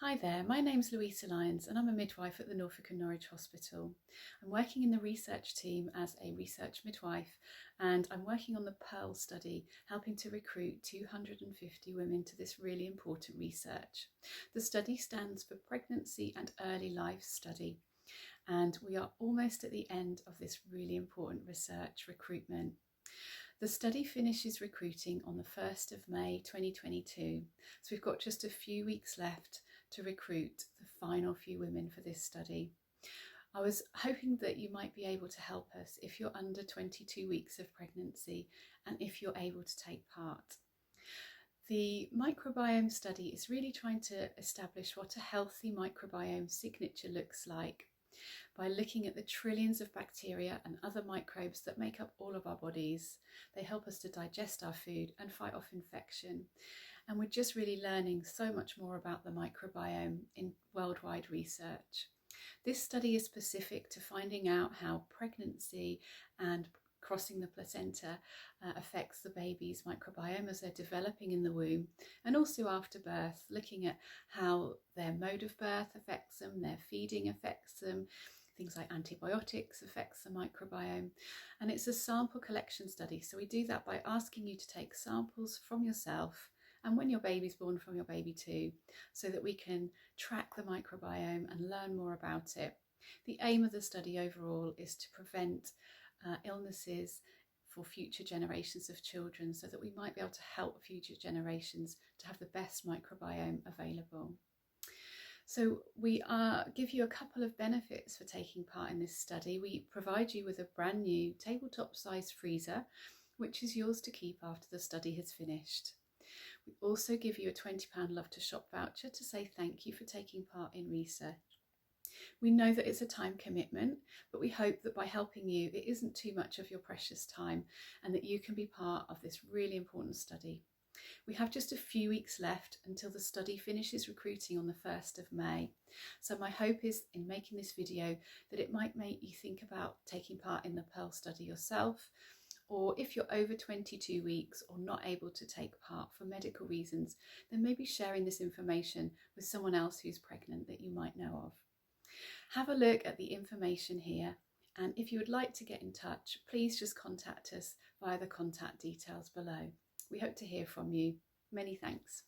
Hi there, my name's Louisa Lyons and I'm a midwife at the Norfolk and Norwich Hospital. I'm working in the research team as a research midwife and I'm working on the PEARL study, helping to recruit 250 women to this really important research. The study stands for Pregnancy and Early Life Study, and we are almost at the end of this really important research recruitment. The study finishes recruiting on the 1st of May 2022, so we've got just a few weeks left to recruit the final few women for this study. I was hoping that you might be able to help us if you're under 22 weeks of pregnancy and if you're able to take part. The microbiome study is really trying to establish what a healthy microbiome signature looks like by looking at the trillions of bacteria and other microbes that make up all of our bodies. They help us to digest our food and fight off infection. And we're just really learning so much more about the microbiome in worldwide research. This study is specific to finding out how pregnancy and crossing the placenta affects the baby's microbiome as they're developing in the womb, and also after birth, looking at how their mode of birth affects them, their feeding affects them, things like antibiotics affects the microbiome. And it's a sample collection study, so we do that by asking you to take samples from yourself and when your baby's born from your baby too, so that we can track the microbiome and learn more about it. The aim of the study overall is to prevent illnesses for future generations of children, so that we might be able to help future generations to have the best microbiome available. So we give you a couple of benefits for taking part in this study. We provide you with a brand new tabletop size freezer, which is yours to keep after the study has finished. We also give you a £20 Love to Shop voucher to say thank you for taking part in research. We know that it's a time commitment, but we hope that by helping you, it isn't too much of your precious time and that you can be part of this really important study. We have just a few weeks left until the study finishes recruiting on the 1st of May. So my hope is, in making this video, that it might make you think about taking part in the PEARL study yourself, or if you're over 22 weeks or not able to take part for medical reasons, then maybe sharing this information with someone else who's pregnant that you might know of. Have a look at the information here, and if you would like to get in touch, please just contact us via the contact details below. We hope to hear from you. Many thanks. Bye.